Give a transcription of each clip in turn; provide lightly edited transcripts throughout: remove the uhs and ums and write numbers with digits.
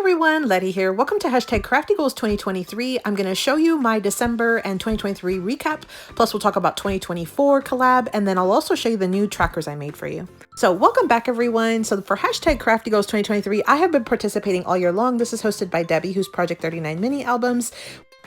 everyone, Letty here. Welcome to hashtag Crafty Goals 2023. I'm going to show you my December and 2023 recap. Plus we'll talk about 2024 collab, and then I'll also show you the new trackers I made for you. So welcome back everyone. So for hashtag Crafty Goals 2023, I have been participating all year long. This is hosted by Debbie, who's Project 39 mini albums.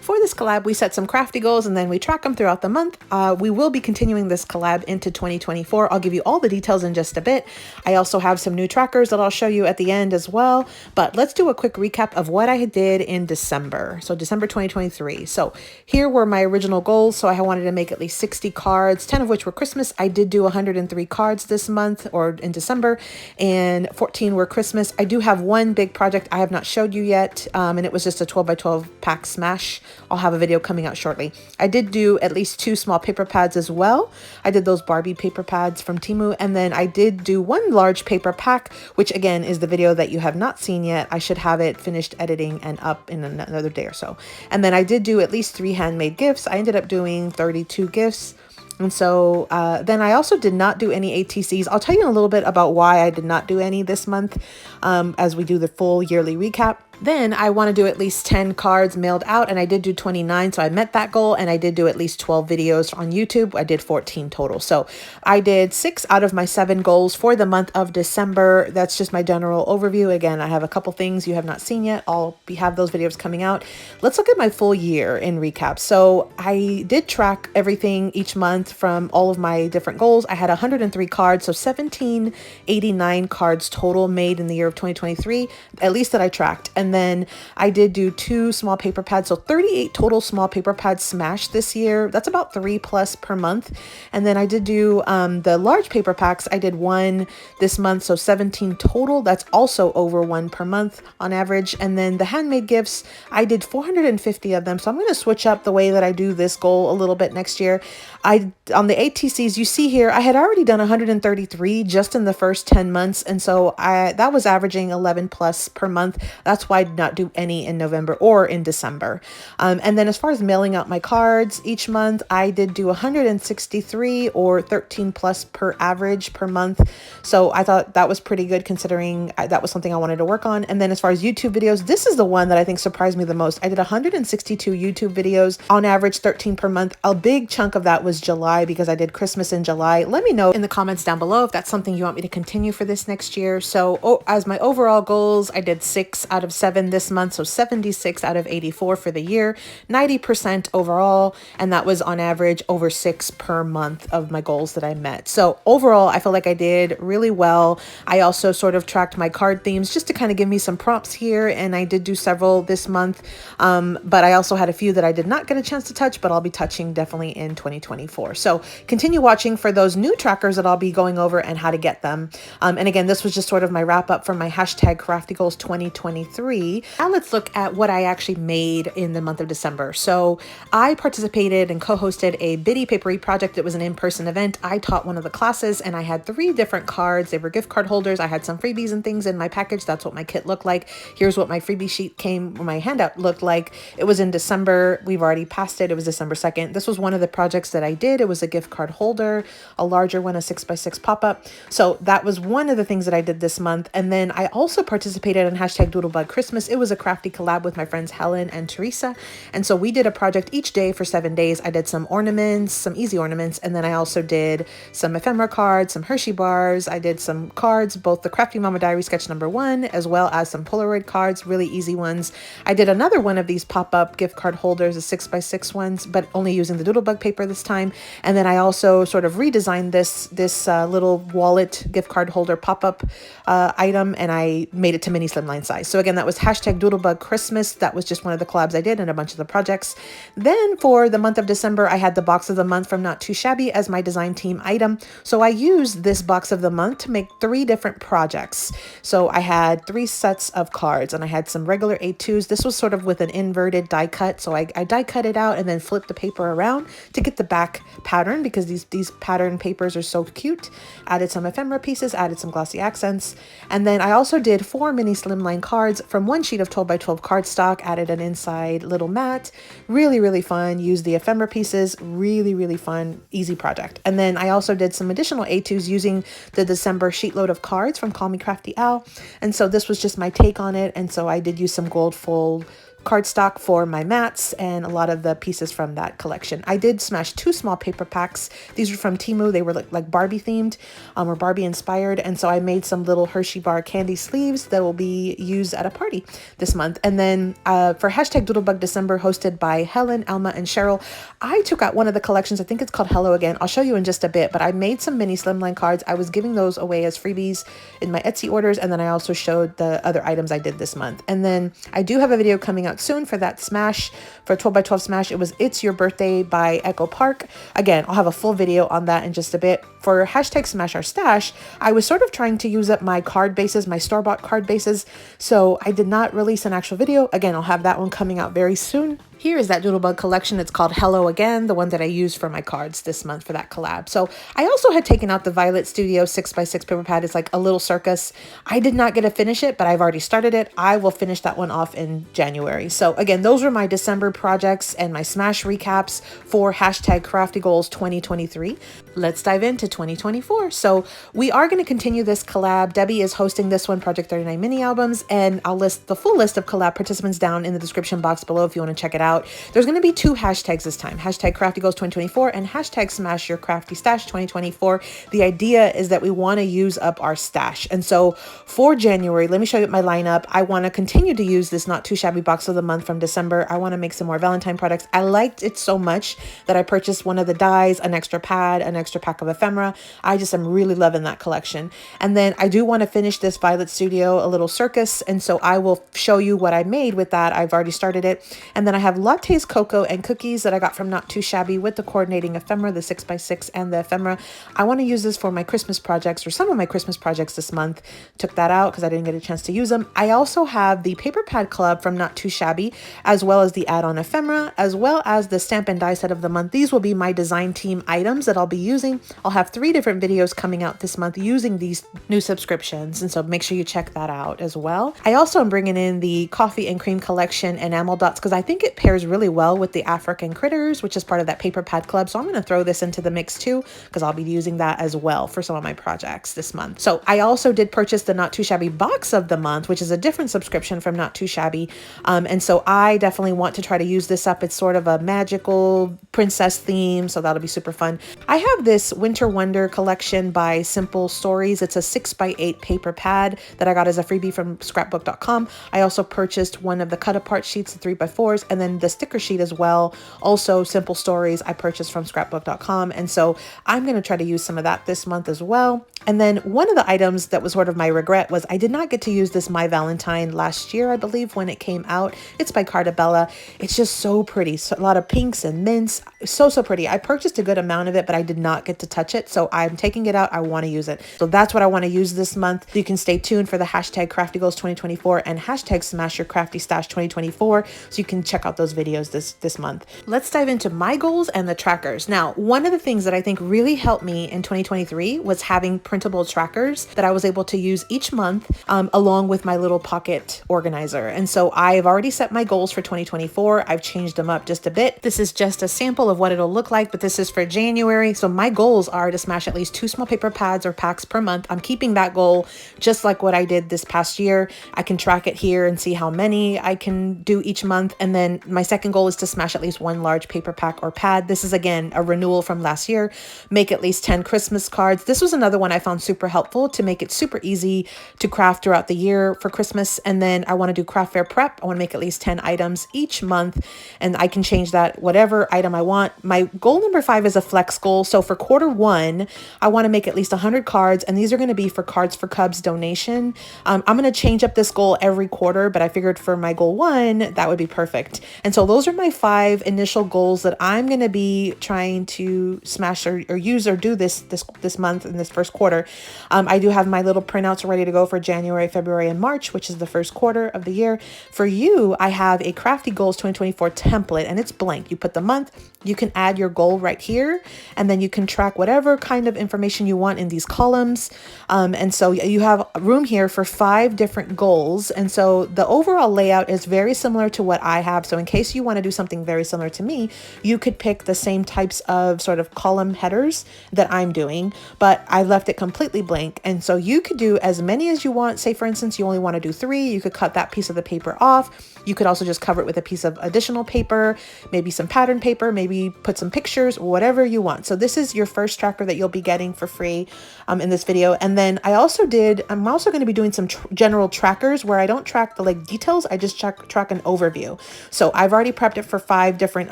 For this collab, we set some crafty goals and then we track them throughout the month. We will be continuing this collab into 2024. I'll give you all the details in just a bit. I also have some new trackers that I'll show you at the end as well. But let's do a quick recap of what I did in December. So December 2023. So here were my original goals. So I wanted to make at least 60 cards, 10 of which were Christmas. I did do 103 cards this month or in December, and 14 were Christmas. I do have one big project I have not showed you yet, and it was just a 12 by 12 pack smash. I'll have a video coming out shortly. I did do at least 2 small paper pads as well. I did those Barbie paper pads from Temu, and then I did do one large paper pack, which again is the video that you have not seen yet. I should have it finished editing and up in another day or so. And then I did do at least 3 handmade gifts. I ended up doing 32 gifts. And so then I also did not do any ATCs. I'll tell you a little bit about why I did not do any this month as we do the full yearly recap. Then I want to do at least 10 cards mailed out, and I did do 29, so I met that goal, and I did do at least 12 videos on YouTube. I did 14 total. So I did 6 out of my 7 goals for the month of December. That's just my general overview. Again, I have a couple things you have not seen yet. I'll have those videos coming out. Let's look at my full year in recap. So I did track everything each month from all of my different goals. I had 103 cards, so 1789 cards total made in the year of 2023, at least that I tracked. And then I did do 2 small paper pads, so 38 total small paper pads smashed this year. That's about 3+ per month. And then I did do the large paper packs. I did 1 this month, so 17 total. That's also over 1 per month on average. And then the handmade gifts, I did 450 of them. So I'm going to switch up the way that I do this goal a little bit next year. On the ATCs, you see here, I had already done 133 just in the first 10 months. And so that was averaging 11+ per month. That's why I did not do any in November or in December. And then as far as mailing out my cards each month, I did do 163 or 13+ per average per month. So I thought that was pretty good considering that was something I wanted to work on. And then as far as YouTube videos, this is the one that I think surprised me the most. I did 162 YouTube videos, on average 13 per month. A big chunk of that was July because I did Christmas in July. Let me know in the comments down below if that's something you want me to continue for this next year. So as my overall goals, I did 6 out of 7 this month, so 76 out of 84 for the year, 90% overall, and that was on average over 6 per month of my goals that I met. So overall, I feel like I did really well. I also sort of tracked my card themes just to kind of give me some prompts here, and I did do several this month, but I also had a few that I did not get a chance to touch, but I'll be touching definitely in 2024. So continue watching for those new trackers that I'll be going over and how to get them. And again, this was just sort of my wrap up for my hashtag Crafty Goals 2023. Now let's look at what I actually made in the month of December. So I participated and co-hosted a Bitty Papery project. It was an in-person event. I taught one of the classes and I had 3 different cards. They were gift card holders. I had some freebies and things in my package. That's what my kit looked like. Here's what my freebie sheet my handout looked like. It was in December. We've already passed it. It was December 2nd. This was one of the projects that I did. It was a gift card holder, a larger one, a 6x6 pop-up. So that was one of the things that I did this month. And then I also participated in hashtag Doodlebug Christmas. It was a crafty collab with my friends Helen and Teresa. And so we did a project each day for 7 days. I did some ornaments, some easy ornaments. And then I also did some ephemera cards, some Hershey bars. I did some cards, both the Crafty Mama Diary sketch #1, as well as some Polaroid cards, really easy ones. I did another one of these pop-up gift card holders, the 6x6 ones, but only using the Doodlebug paper this time. And then I also sort of redesigned this little wallet gift card holder pop-up item, and I made it to mini slimline size. So again, that was hashtag Doodlebug Christmas. That was just one of the collabs I did and a bunch of the projects. Then for the month of December, I had the box of the month from Not Too Shabby as my design team item. So I used this box of the month to make 3 different projects. So I had 3 sets of cards and I had some regular A2s. This was sort of with an inverted die cut. So I die cut it out and then flipped the paper around to get the back pattern because these pattern papers are so cute. Added some ephemera pieces, added some glossy accents. And then I also did 4 mini slimline cards from from one sheet of 12 by 12 cardstock, added an inside little mat. Really, really fun. Used the ephemera pieces. Really, really fun, easy project. And then I also did some additional A2s using the December sheet load of cards from Call Me Crafty Al. And so this was just my take on it. And so I did use some gold fold cardstock for my mats and a lot of the pieces from that collection. I did smash 2 small paper packs. These were from Temu. They were like Barbie themed or Barbie inspired. And so I made some little Hershey bar candy sleeves that will be used at a party this month. And then for hashtag Doodlebug December, hosted by Helen, Alma, and Cheryl, I took out one of the collections. I think it's called Hello Again. I'll show you in just a bit, but I made some mini slimline cards. I was giving those away as freebies in my Etsy orders. And then I also showed the other items I did this month. And then I do have a video coming out soon for that smash, for 12 by 12 smash. It was It's Your Birthday by Echo Park. Again, I'll have a full video on that in just a bit. For hashtag Smash Our Stash, I was sort of trying to use up my card bases, my store-bought card bases, so I did not release an actual video. Again, I'll have that one coming out very soon. Here is that Doodlebug collection. It's called Hello Again, the one that I used for my cards this month for that collab. So I also had taken out the Violet Studio 6x6 paper pad. It's like a little circus. I did not get to finish it, but I've already started it. I will finish that one off in January. So again, those are my December projects and my smash recaps for hashtag Crafty Goals 2023. Let's dive into 2024. So we are going to continue this collab. Debbie is hosting this one, Project 39 mini albums, and I'll list the full list of collab participants down in the description box below if you want to check it out. There's going to be 2 hashtags this time, hashtag Crafty Goals 2024 and hashtag Smash Your Crafty Stash 2024. The idea is that we want to use up our stash. And so for January, let me show you my lineup. I want to continue to use this Not Too Shabby box of the month from December. I want to make some more Valentine products. I liked it so much that I purchased one of the dies, an extra pad, an extra pack of ephemera. I just am really loving that collection. And then I do want to finish this Violet Studio, a little circus. And so I will show you what I made with that. I've already started it. And then I have lattes, cocoa, and cookies that I got from Not Too Shabby with the coordinating ephemera, the 6x6 and the ephemera. I want to use this for my Christmas projects or some of my Christmas projects this month. Took that out because I didn't get a chance to use them. I also have the Paper Pad Club from Not Too Shabby, as well as the add-on ephemera, as well as the stamp and die set of the month. These will be my design team items that I'll be using. I'll have 3 different videos coming out this month using these new subscriptions, and so make sure you check that out as well. I also am bringing in the coffee and cream collection enamel dots because I think it pairs really well with the African critters, which is part of that Paper Pad Club. So I'm going to throw this into the mix too, because I'll be using that as well for some of my projects this month. So I also did purchase the Not Too Shabby box of the month, which is a different subscription from Not Too Shabby. And so I definitely want to try to use this up. It's sort of a magical princess theme, so that'll be super fun. I have this Winter Wonder collection by Simple Stories. It's a 6x8 paper pad that I got as a freebie from scrapbook.com. I also purchased one of the cut apart sheets, the 3x4s, and then the sticker sheet as well. Also Simple Stories I purchased from scrapbook.com. And so I'm going to try to use some of that this month as well. And then one of the items that was sort of my regret was I did not get to use this My Valentine last year, I believe, when it came out. It's by Cartabella. It's just so pretty. So a lot of pinks and mints. So pretty. I purchased a good amount of it, but I did not get to touch it. So I'm taking it out. I want to use it. So that's what I want to use this month. You can stay tuned for the hashtag Crafty Goals 2024 and hashtag Smash Your Crafty Stash 2024. So you can check out those videos this month. Let's dive into my goals and the trackers. Now, one of the things that I think really helped me in 2023 was having printable trackers that I was able to use each month along with my little pocket organizer. And so I've already set my goals for 2024. I've changed them up just a bit. This is just a sample of what it'll look like, but this is for January. So my goals are to smash at least 2 small paper pads or packs per month. I'm keeping that goal just like what I did this past year. I can track it here and see how many I can do each month. And then my second goal is to smash at least 1 large paper pack or pad. This is again a renewal from last year. Make at least 10 Christmas cards. This was another one I found super helpful to make it super easy to craft throughout the year for Christmas. And then I want to do craft fair prep. I want to make at least 10 items each month, and I can change that whatever item I want. My goal number 5 is a flex goal. So for Q1, I want to make at least 100 cards, and these are going to be for Cards for Cubs donation. I'm going to change up this goal every quarter, but I figured for my goal 1, that would be perfect. And so those are my 5 initial goals that I'm going to be trying to smash or use or do this month in this first quarter. quarter. I do have my little printouts ready to go for January, February, and March, which is the first quarter of the year. For you, I have a Crafty Goals 2024 template, and it's blank. You put the month, you can add your goal right here, and then you can track whatever kind of information you want in these columns. And so you have room here for 5 different goals. And so the overall layout is very similar to what I have. So in case you want to do something very similar to me, you could pick the same types of sort of column headers that I'm doing, but I left it completely blank. And so you could do as many as you want. Say, for instance, you only want to do 3, you could cut that piece of the paper off. You could also just cover it with a piece of additional paper, maybe some pattern paper, maybe put some pictures, whatever you want. So this is your first tracker that you'll be getting for free in this video. And then I'm also going to be doing some general trackers where I don't track the details. I just track an overview. So I've already prepped it for 5 different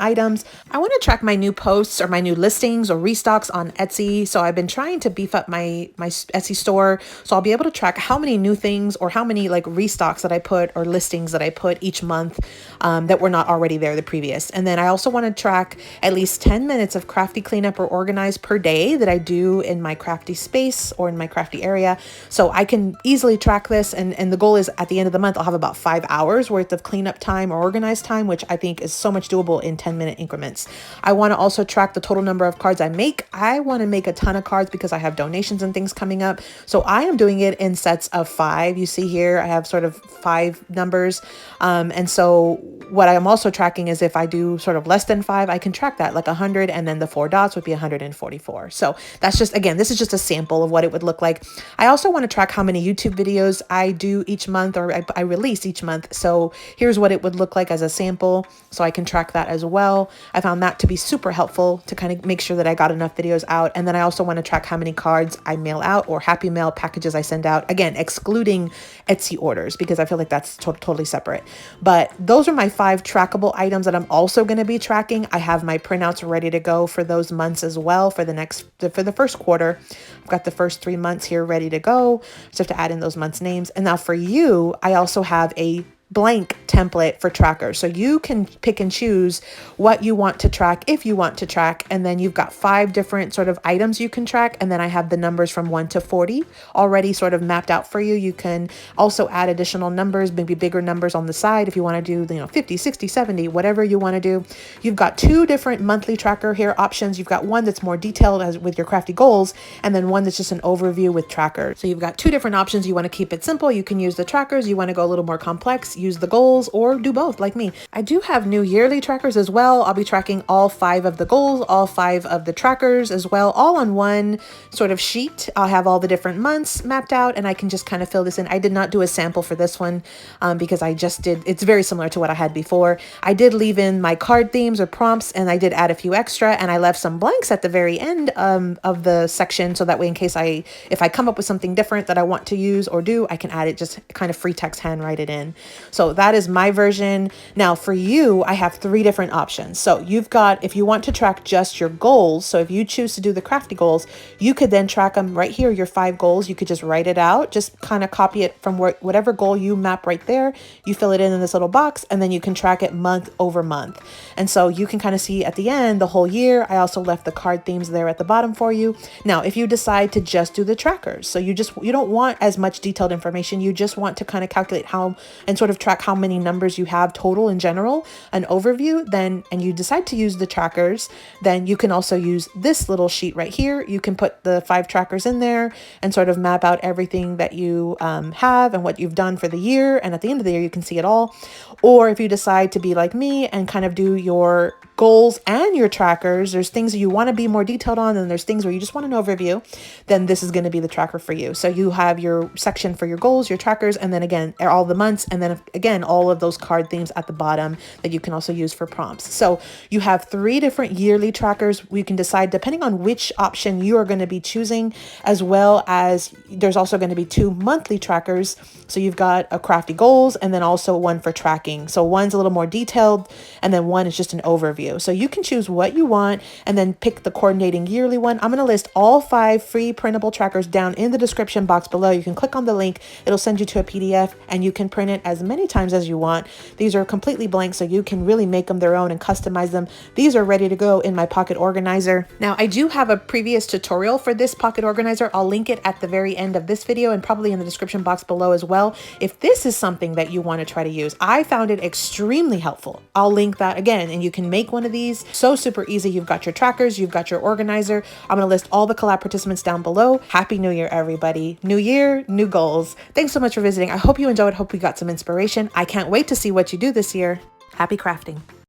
items. I want to track my new posts or my new listings or restocks on Etsy. So I've been trying to beef up my Etsy store. So I'll be able to track how many new things or how many restocks that I put or listings that I put each month that were not already there the previous. And then I also want to track at least 10 minutes of crafty cleanup or organize per day that I do in my crafty space or in my crafty area. So I can easily track this. And the goal is at the end of the month, I'll have about 5 hours worth of cleanup time or organized time, which I think is so much doable in 10-minute increments. I want to also track the total number of cards I make. I want to make a ton of cards because I have donations and things coming up. So I am doing it in sets of 5. You see here, I have sort of 5 numbers. And so what I'm also tracking is if I do sort of less than 5, I can track that 100, and then the 4 dots would be 144. So that's just, again, this is just a sample of what it would look like. I also want to track how many YouTube videos I do each month, or I release each month. So here's what it would look like as a sample. So I can track that as well. I found that to be super helpful to kind of make sure that I got enough videos out. And then I also want to track how many cards I mail out or Happy Mail packages I send out. Again, excluding Etsy orders, because I feel like that's totally separate. But those are my 5 trackable items that I'm also going to be tracking. I have my printouts ready to go for those months as well for the first quarter. I've got the first 3 months here ready to go. Just have to add in those months' names. And now for you, I also have a blank template for trackers. So you can pick and choose what you want to track if you want to track. And then you've got 5 different sort of items you can track. And then I have the numbers from 1 to 40 already sort of mapped out for you. You can also add additional numbers, maybe bigger numbers on the side if you want to do 50, 60, 70, whatever you want to do. You've got 2 different monthly tracker here options. You've got one that's more detailed as with your crafty goals, and then one that's just an overview with trackers. So you've got 2 different options. You want to keep it simple, you can use the trackers. You want to go a little more complex, use the goals, or do both like me. I do have new yearly trackers as well. I'll be tracking all 5 of the goals, all 5 of the trackers as well, all on one sort of sheet. I'll have all the different months mapped out, and I can just kind of fill this in. I did not do a sample for this one because I just did, it's very similar to what I had before. I did leave in my card themes or prompts, and I did add a few extra, and I left some blanks at the very end of the section, so that way in case if I come up with something different that I want to use or do, I can add it, just kind of free text handwrite it in. So that is my version. Now for you, I have 3 different options. So you've got, if you want to track just your goals, so if you choose to do the crafty goals, you could then track them right here, your 5 goals. You could just write it out, just kind of copy it from whatever goal you map right there. You fill it in this little box, and then you can track it month over month. And so you can kind of see at the end the whole year. I also left the card themes there at the bottom for you. Now, if you decide to just do the trackers, so you don't want as much detailed information, you just want to kind of calculate how and sort of track how many numbers you have total in general, an overview, then, and you decide to use the trackers, then you can also use this little sheet right here. You can put the 5 trackers in there and sort of map out everything that you have and what you've done for the year. And at the end of the year, you can see it all. Or if you decide to be like me and kind of do your goals and your trackers, there's things that you want to be more detailed on, and there's things where you just want an overview, then this is going to be the tracker for you. So you have your section for your goals, your trackers, and then again, all the months, and then again, all of those card themes at the bottom that you can also use for prompts. So you have 3 different yearly trackers. You can decide depending on which option you are going to be choosing, as well as there's also going to be 2 monthly trackers. So you've got a crafty goals and then also one for tracking. So one's a little more detailed, and then one is just an overview. you. So you can choose what you want and then pick the coordinating yearly one. I'm going to list all 5 free printable trackers down in the description box below. You can click on the link. It'll send you to a PDF and you can print it as many times as you want. These are completely blank, so you can really make them their own and customize them. These are ready to go in my pocket organizer. Now, I do have a previous tutorial for this pocket organizer. I'll link it at the very end of this video and probably in the description box below as well. If this is something that you want to try to use, I found it extremely helpful. I'll link that again, and you can make one of these. So super easy. You've got your trackers, you've got your organizer. I'm going to list all the collab participants down below. Happy New Year, everybody. New year, new goals. Thanks so much for visiting. I hope you enjoyed. Hope we got some inspiration. I can't wait to see what you do this year. Happy crafting.